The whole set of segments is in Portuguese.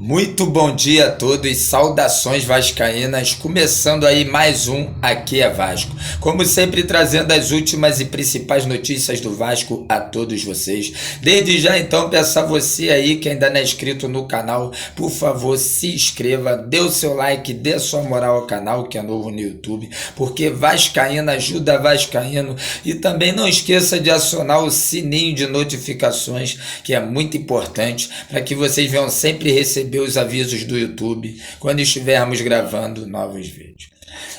Muito bom dia a todos, saudações vascaínas, começando aí mais um Aqui é Vasco. Como sempre, trazendo as últimas e principais notícias do Vasco a todos vocês. Desde já então, peço a você aí que ainda não é inscrito no canal, por favor se inscreva, dê o seu like, dê a sua moral ao canal que é novo no YouTube, porque Vascaína ajuda Vascaíno, e também não esqueça de acionar o sininho de notificações, que é muito importante, para que vocês venham sempre receber os avisos do YouTube quando estivermos gravando novos vídeos.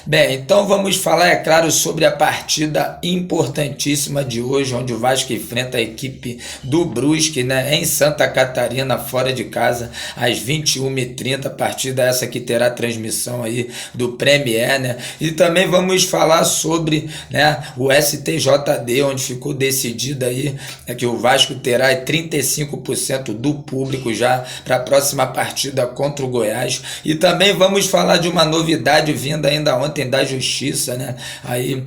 Bem, então vamos falar, é claro, sobre a partida importantíssima de hoje, onde o Vasco enfrenta a equipe do Brusque, né, em Santa Catarina, fora de casa, às 21h30, partida essa que terá transmissão aí do Premier, né, e também vamos falar sobre, né, o STJD, onde ficou decidido aí que o Vasco terá 35% do público já para a próxima partida contra o Goiás, e também vamos falar de uma novidade vinda ainda ontem da Justiça, né? Aí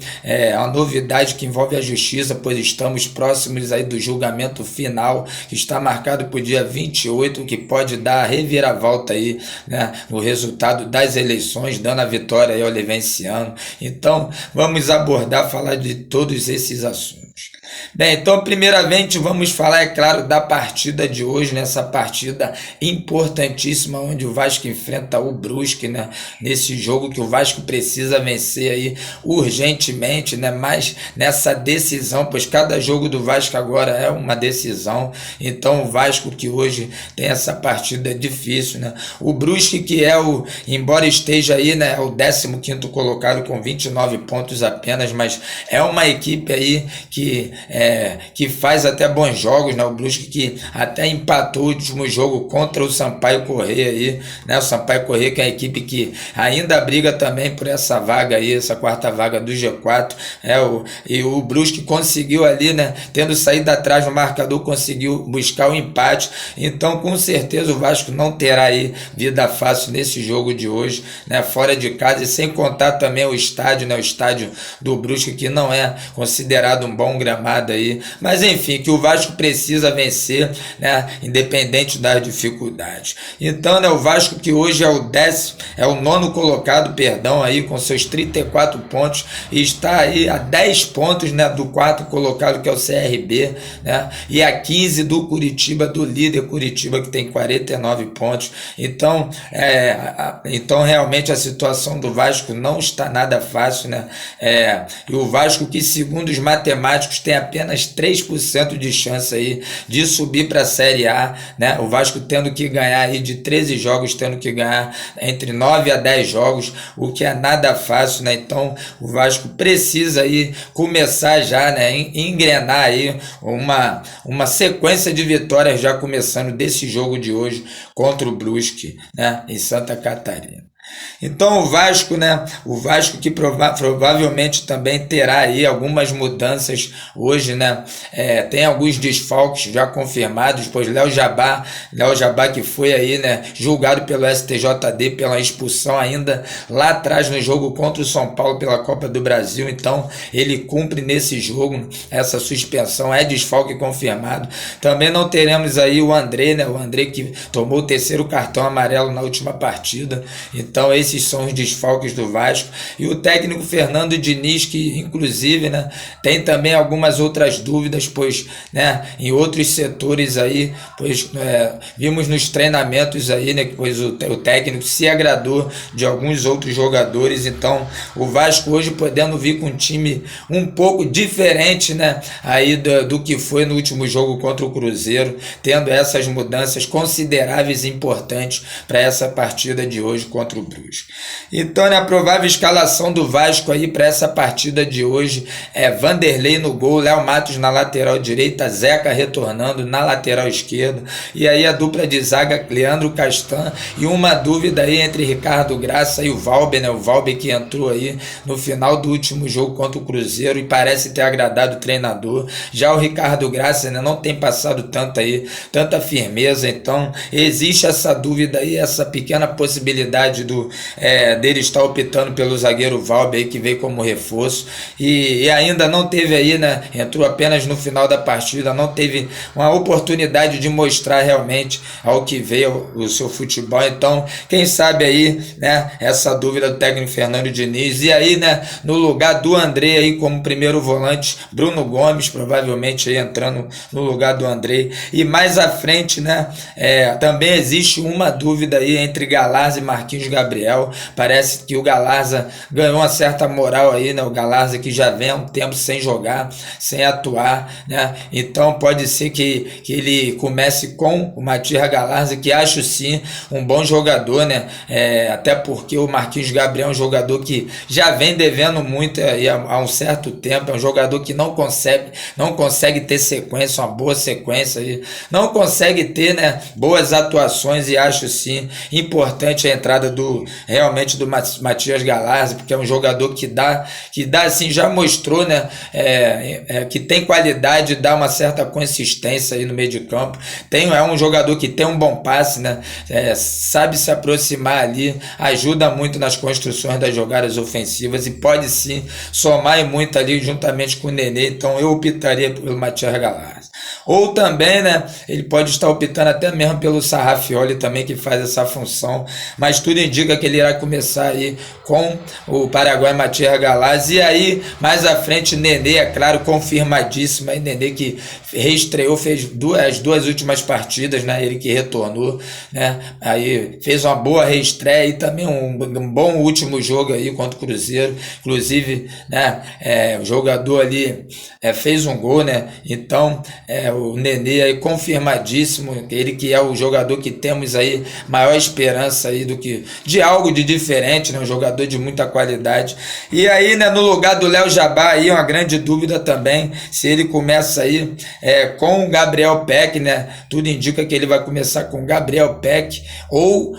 a novidade que envolve a Justiça, pois estamos próximos aí do julgamento final, que está marcado para o dia 28, que pode dar a reviravolta aí, né, no resultado das eleições, dando a vitória aí ao Olivenciano. Então, vamos abordar, falar de todos esses assuntos. Bem, então primeiramente vamos falar, é claro, da partida de hoje, nessa partida importantíssima onde o Vasco enfrenta o Brusque, né? Nesse jogo que o Vasco precisa vencer aí urgentemente, né? Mas nessa decisão, pois cada jogo do Vasco agora é uma decisão, então o Vasco que hoje tem essa partida difícil, né? O Brusque que embora esteja aí, né, o 15º colocado com 29 pontos apenas, mas é uma equipe aí que faz até bons jogos, né? O Brusque que até empatou o último jogo contra o Sampaio Corrêa aí, né? O Sampaio Corrêa que é a equipe que ainda briga também por essa vaga aí, essa quarta vaga do G4, e o Brusque conseguiu ali, né, tendo saído atrás no marcador, conseguiu buscar o empate, então com certeza o Vasco não terá aí vida fácil nesse jogo de hoje, né, fora de casa, e sem contar também o estádio, né, o estádio do Brusque que não é considerado um bom gramado aí, mas enfim, que o Vasco precisa vencer, né, independente das dificuldades. Então, né, o Vasco que hoje é o nono colocado, perdão, aí com seus 34 pontos, e está aí a 10 pontos, né, do quarto colocado que é o CRB, né, e a 15 do Curitiba, do líder Curitiba que tem 49 pontos. Então, então realmente a situação do Vasco não está nada fácil, né, e o Vasco que segundo os matemáticos tem apenas 3% de chance aí de subir para a Série A, né? O Vasco tendo que ganhar aí de 13 jogos, tendo que ganhar entre 9 a 10 jogos, o que é nada fácil, né? Então o Vasco precisa aí começar já, né, engrenar aí uma sequência de vitórias já começando desse jogo de hoje contra o Brusque, né, em Santa Catarina. Então o Vasco, né, o Vasco que provavelmente também terá aí algumas mudanças hoje, né, tem alguns desfalques já confirmados, pois Léo Jabá que foi aí, né, julgado pelo STJD pela expulsão ainda lá atrás no jogo contra o São Paulo pela Copa do Brasil, então ele cumpre nesse jogo essa suspensão, é desfalque confirmado. Também não teremos aí o André, né, o André que tomou o terceiro cartão amarelo na última partida, então esses são os desfalques do Vasco. E o técnico Fernando Diniz, que inclusive, né, tem também algumas outras dúvidas, pois, né, em outros setores aí, pois vimos nos treinamentos aí, né, pois o técnico se agradou de alguns outros jogadores, então o Vasco hoje podendo vir com um time um pouco diferente, né, aí do que foi no último jogo contra o Cruzeiro, tendo essas mudanças consideráveis e importantes para essa partida de hoje contra o Brusque. Então, a provável escalação do Vasco aí para essa partida de hoje é Vanderlei no gol, Léo Matos na lateral direita, Zeca retornando na lateral esquerda, e aí a dupla de zaga Leandro Castan, e uma dúvida aí entre Ricardo Graça e o Valber, né, o Valber que entrou aí no final do último jogo contra o Cruzeiro e parece ter agradado o treinador. Já o Ricardo Graça, né, não tem passado tanta firmeza, então existe essa dúvida aí, essa pequena possibilidade do dele estar optando pelo zagueiro Valber aí, que veio como reforço e ainda não teve aí, né, entrou apenas no final da partida, não teve uma oportunidade de mostrar realmente ao que veio o seu futebol. Então, quem sabe aí, né, essa dúvida do técnico Fernando Diniz, e aí, né, no lugar do André aí como primeiro volante, Bruno Gomes, provavelmente aí entrando no lugar do André, e mais à frente, né, também existe uma dúvida aí entre Galarza e Marquinhos Gabriel. Parece que o Galarza ganhou uma certa moral aí, né, o Galarza que já vem há um tempo sem jogar, sem atuar, né, então pode ser que ele comece com o Matias Galarza, que acho sim um bom jogador, né, até porque o Marquinhos Gabriel é um jogador que já vem devendo muito aí há um certo tempo, é um jogador que não consegue ter sequência, uma boa sequência, aí, não consegue ter, né, boas atuações, e acho sim importante a entrada realmente do Matias Galarza, porque é um jogador que dá assim, já mostrou, né, que tem qualidade, dá uma certa consistência aí no meio de campo, é um jogador que tem um bom passe, né, sabe se aproximar ali, ajuda muito nas construções das jogadas ofensivas e pode sim somar muito ali juntamente com o Nenê. Então eu optaria pelo Matias Galarza. Ou também, né, ele pode estar optando até mesmo pelo Sarrafioli também, que faz essa função, mas tudo indica que ele irá começar aí com o Paraguai Matias Galarza, e aí mais à frente Nenê, é claro, confirmadíssimo aí, Nenê que reestreou, fez as duas últimas partidas, né, ele que retornou, né, aí fez uma boa reestreia e também um bom último jogo aí contra o Cruzeiro, inclusive, né, o jogador ali fez um gol, né, então o Nenê aí confirmadíssimo, ele que é o jogador que temos aí maior esperança aí de algo de diferente, né, um jogador de muita qualidade. E aí, né, no lugar do Léo Jabá aí, uma grande dúvida também, se ele começa aí com o Gabriel Peck, né, tudo indica que ele vai começar com o Gabriel Peck ou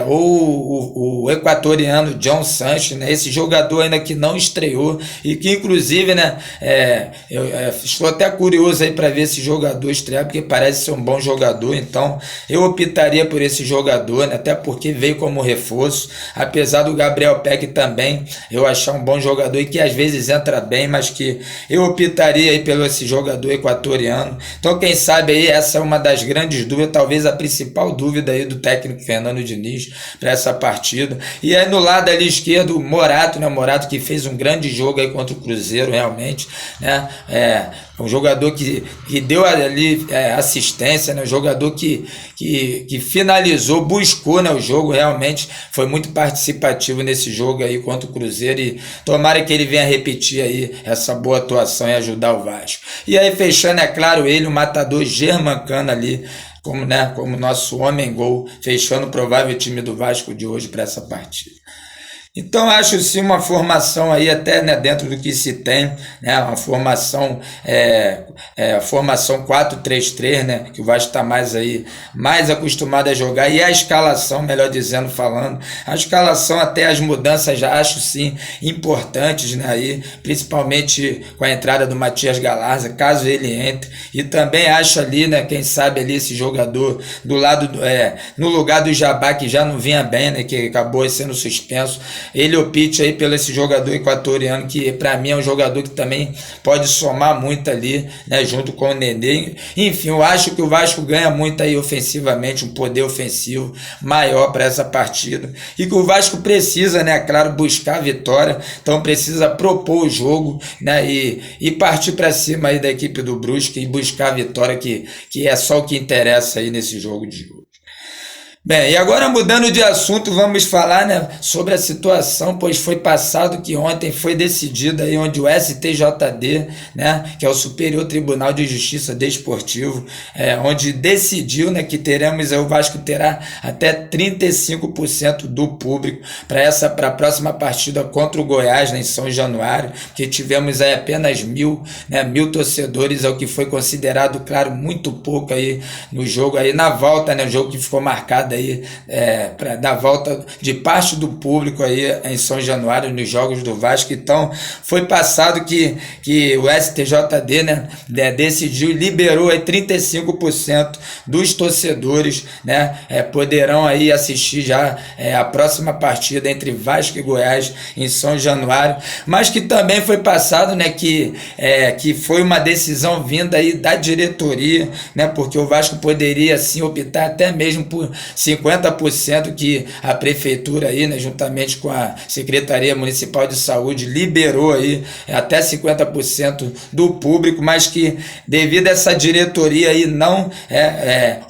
o equatoriano John Sanches, né, esse jogador ainda que não estreou e que inclusive, né, eu estou até curioso aí para ver esse jogador estrear, porque parece ser um bom jogador, então eu optaria por esse jogador, né, até porque veio como reforço, apesar do Gabriel Peck também eu achar um bom jogador e que às vezes entra bem, mas que eu optaria aí pelo esse jogador equatoriano. Então quem sabe aí essa é uma das grandes dúvidas, talvez a principal dúvida aí do técnico Fernando Diniz para essa partida. E aí no lado ali esquerdo, o Morato, né, o Morato que fez um grande jogo aí contra o Cruzeiro realmente, né, um jogador que deu ali assistência, né, um jogador que finalizou, buscou, né, o jogo, realmente foi muito participativo nesse jogo aí contra o Cruzeiro, e tomara que ele venha repetir aí essa boa atuação e ajudar o Vasco. E aí fechando, é claro, ele, o matador Germancano ali, como nosso homem-gol, fechando o provável time do Vasco de hoje para essa partida. Então acho sim uma formação aí até, né, dentro do que se tem, né, uma formação formação 4-3-3, né, que o Vasco está mais acostumado a jogar, e a escalação, melhor dizendo, a escalação até as mudanças já acho sim importantes, né, aí, principalmente com a entrada do Matias Galarza, caso ele entre, e também acho ali, né, quem sabe ali esse jogador do lado no lugar do Jabá, que já não vinha bem, né, que acabou sendo suspenso, ele opte aí pelo esse jogador equatoriano, que para mim é um jogador que também pode somar muito ali, né, junto com o Nenê. Enfim, eu acho que o Vasco ganha muito aí ofensivamente, um poder ofensivo maior para essa partida, e que o Vasco precisa, né, claro, buscar a vitória, então precisa propor o jogo, né, e partir para cima aí da equipe do Brusque e buscar a vitória, que é só o que interessa aí nesse jogo de hoje. Bem, e agora mudando de assunto, vamos falar, né, sobre a situação, pois foi passado que ontem foi decidido aí onde o STJD, né, que é o Superior Tribunal de Justiça Desportivo, onde decidiu, né, que o Vasco terá até 35% do público para a próxima partida contra o Goiás, né, em São Januário, que tivemos aí apenas 1.000 torcedores, é o que foi considerado, claro, muito pouco aí no jogo, aí na volta, né, o jogo que ficou marcado aí da volta de parte do público aí em São Januário nos jogos do Vasco. Então foi passado que o STJD, né, decidiu e liberou aí 35% dos torcedores, né, poderão aí assistir já a próxima partida entre Vasco e Goiás em São Januário, mas que também foi passado, né, que foi uma decisão vinda aí da diretoria, né, porque o Vasco poderia sim optar até mesmo por 50% que a prefeitura aí, né, juntamente com a Secretaria Municipal de Saúde, liberou aí até 50% do público, mas que devido a essa diretoria aí não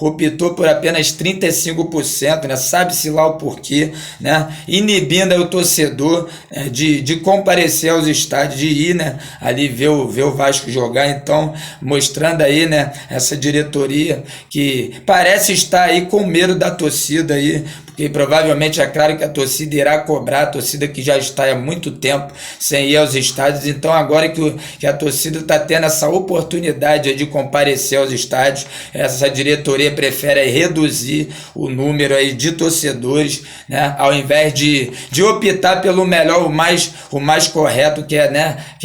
optou por apenas 35%, né, sabe-se lá o porquê, né, inibindo aí o torcedor de comparecer aos estádios, de ir, né, ali ver o Vasco jogar. Então mostrando aí, né, essa diretoria que parece estar aí com medo da torcida aí, porque provavelmente é claro que a torcida irá cobrar, a torcida que já está há muito tempo sem ir aos estádios. Então agora que a torcida está tendo essa oportunidade de comparecer aos estádios, essa diretoria prefere aí reduzir o número aí de torcedores, né, ao invés de optar pelo melhor, o mais correto, que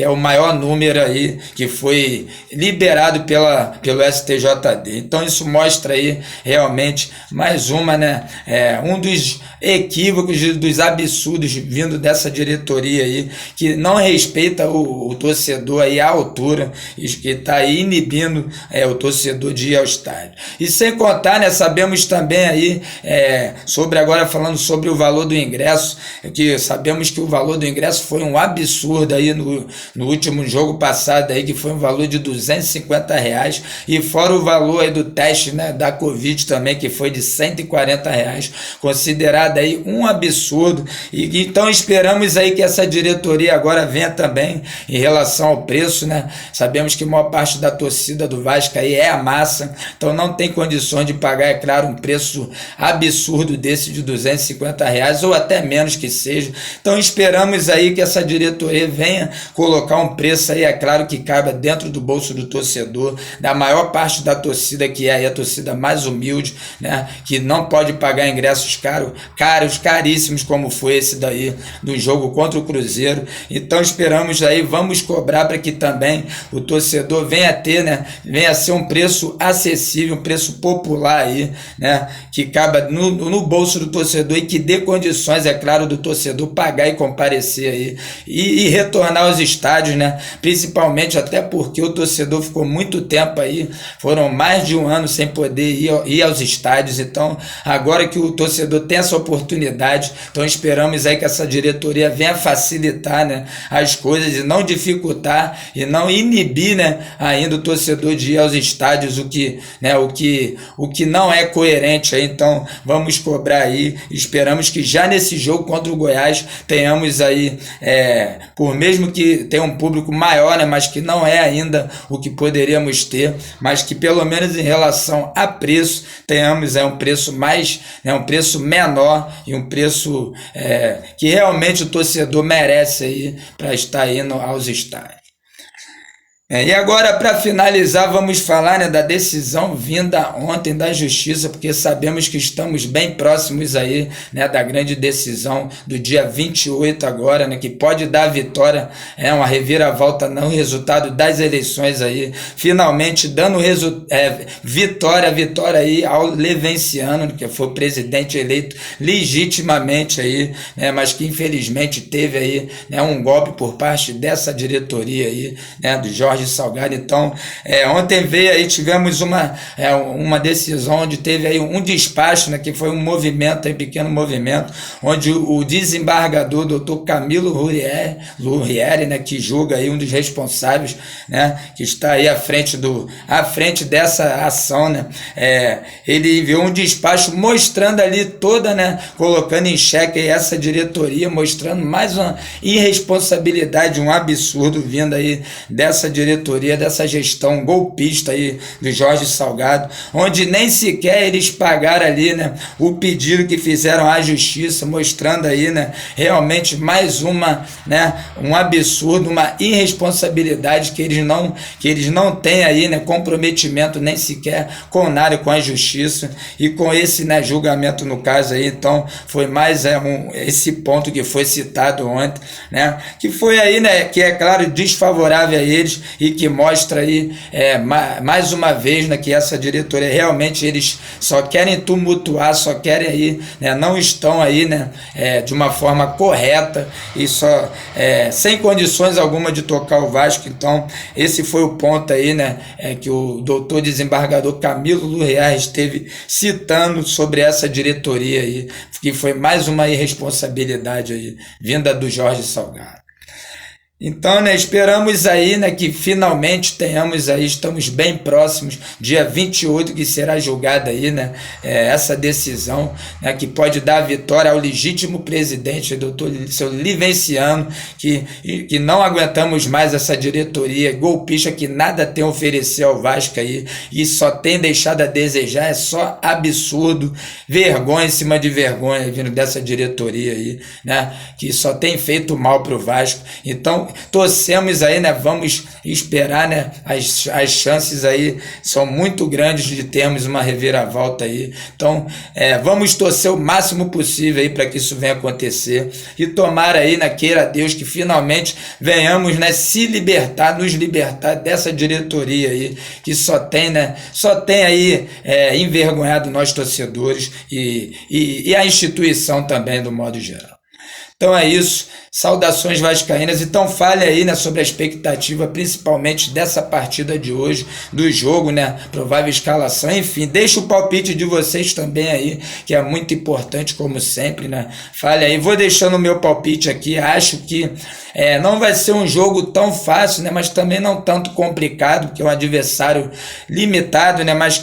é o maior número aí que foi liberado pelo STJD. Então isso mostra aí realmente mais uma, né, um dos equívocos, dos absurdos vindo dessa diretoria aí, que não respeita o torcedor aí à altura, e que está aí inibindo o torcedor de ir ao estádio. E sem contar, né, sabemos também aí, agora falando sobre o valor do ingresso, que sabemos que o valor do ingresso foi um absurdo aí no último jogo passado aí, que foi um valor de R$250, e fora o valor aí do teste, né, da Covid também, que foi de R$140, considerado aí um absurdo. E então esperamos aí que essa diretoria agora venha também em relação ao preço, né? Sabemos que a maior parte da torcida do Vasco aí é a massa, então não tem condições de pagar, é claro, um preço absurdo desse de R$250 ou até menos que seja. Então esperamos aí que essa diretoria venha colocar um preço aí, é claro, que caiba dentro do bolso do torcedor, da maior parte da torcida, que é aí a torcida mais humilde, né, que não pode pagar ingressos caríssimos, como foi esse daí do jogo contra o Cruzeiro. Então esperamos aí, vamos cobrar para que também o torcedor venha ter, né, venha ser um preço acessível, um preço popular aí, né, que caiba no bolso do torcedor e que dê condições, é claro, do torcedor pagar e comparecer aí e retornar aos estádios, né, principalmente até porque o torcedor ficou muito tempo aí, foram mais de um ano sem poder ir aos estádios. Então agora que o torcedor tem essa oportunidade, então esperamos aí que essa diretoria venha facilitar, né, as coisas e não dificultar e não inibir, né, ainda o torcedor de ir aos estádios, o que não é coerente aí. Então vamos cobrar aí, esperamos que já nesse jogo contra o Goiás tenhamos aí, por mesmo que tenha um público maior, né, mas que não é ainda o que poderíamos ter, mas que pelo menos em relação a preço tenhamos um preço mais, né, um preço menor e um preço que realmente o torcedor merece aí para estar indo aos estádios. E agora, para finalizar, vamos falar, né, da decisão vinda ontem da Justiça, porque sabemos que estamos bem próximos aí, né, da grande decisão do dia 28 agora, né, que pode dar a vitória, uma reviravolta no resultado das eleições aí, finalmente dando vitória aí ao Levenciano, que foi o presidente eleito legitimamente aí, né, mas que infelizmente teve aí, né, um golpe por parte dessa diretoria aí, né, do Jorge Salgado. Então ontem veio aí, tivemos uma decisão onde teve aí um despacho, né, que foi um movimento, um pequeno movimento, onde o desembargador doutor Camilo Lurrieri, né, que julga aí um dos responsáveis, né, que está aí à frente dessa ação, né, ele enviou um despacho mostrando ali toda, né, colocando em xeque aí essa diretoria, mostrando mais uma irresponsabilidade, um absurdo vindo aí dessa diretoria diretoria, dessa gestão golpista aí do Jorge Salgado, onde nem sequer eles pagaram ali, né, o pedido que fizeram à justiça, mostrando aí, né, realmente mais uma, né, um absurdo, uma irresponsabilidade que eles não têm aí, né, comprometimento nem sequer com nada, com a justiça e com esse, né, julgamento no caso aí. Então foi mais esse ponto que foi citado ontem, né, que foi aí, né, que é claro desfavorável a eles e que mostra aí mais uma vez, né, que essa diretoria realmente eles só querem tumultuar, só querem aí, né, não estão aí, né, de uma forma correta e só sem condições alguma de tocar o Vasco. Então esse foi o ponto aí, né, que o doutor desembargador Camilo Lurriar esteve citando sobre essa diretoria aí, que foi mais uma irresponsabilidade aí, vinda do Jorge Salgado. Então, né, esperamos aí, né, que finalmente tenhamos aí, estamos bem próximos, dia 28, que será julgada aí, né, essa decisão, né, que pode dar a vitória ao legítimo presidente, doutor seu Livenciano, que não aguentamos mais essa diretoria golpista que nada tem a oferecer ao Vasco aí, e só tem deixado a desejar, é só absurdo, vergonha em cima de vergonha vindo dessa diretoria aí, né, que só tem feito mal para o Vasco. Então, torcemos aí, né? Vamos esperar, né? As chances aí são muito grandes de termos uma reviravolta aí. Então, vamos torcer o máximo possível aí para que isso venha acontecer e tomara aí, né, queira Deus, que finalmente venhamos, né, nos libertar dessa diretoria aí que só tem aí envergonhado nós torcedores e a instituição também do modo geral. Então é isso, saudações vascaínas. Então fale aí, né, sobre a expectativa, principalmente dessa partida de hoje, do jogo, né, provável escalação, enfim, deixa o palpite de vocês também aí, que é muito importante como sempre, né, fale aí, vou deixando o meu palpite aqui, acho que não vai ser um jogo tão fácil, né, mas também não tanto complicado, porque é um adversário limitado, né, mas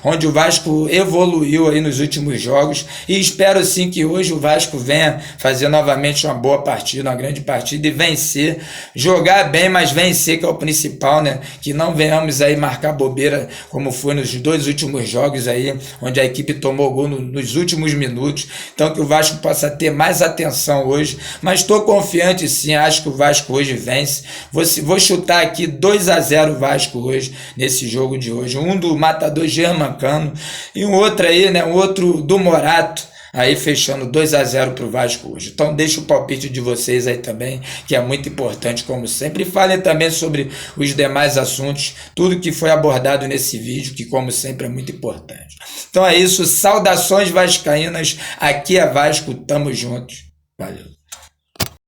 onde o Vasco evoluiu aí nos últimos jogos, e espero sim que hoje o Vasco venha fazer novamente uma boa partida, uma grande partida e vencer, jogar bem, mas vencer, que é o principal, né, que não venhamos aí marcar bobeira como foi nos 2 últimos jogos aí, onde a equipe tomou gol nos últimos minutos. Então que o Vasco possa ter mais atenção hoje, mas estou confiante sim, acho que o Vasco hoje vence. Vou chutar aqui 2-0 o Vasco hoje, nesse jogo de hoje, um do matador Germancano e um outro aí, né, um outro do Morato, aí fechando 2-0 para o Vasco hoje. Então deixa o palpite de vocês aí também, que é muito importante como sempre. E falem também sobre os demais assuntos, tudo que foi abordado nesse vídeo, que como sempre é muito importante. Então é isso, saudações vascaínas, aqui é Vasco, tamo juntos. Valeu.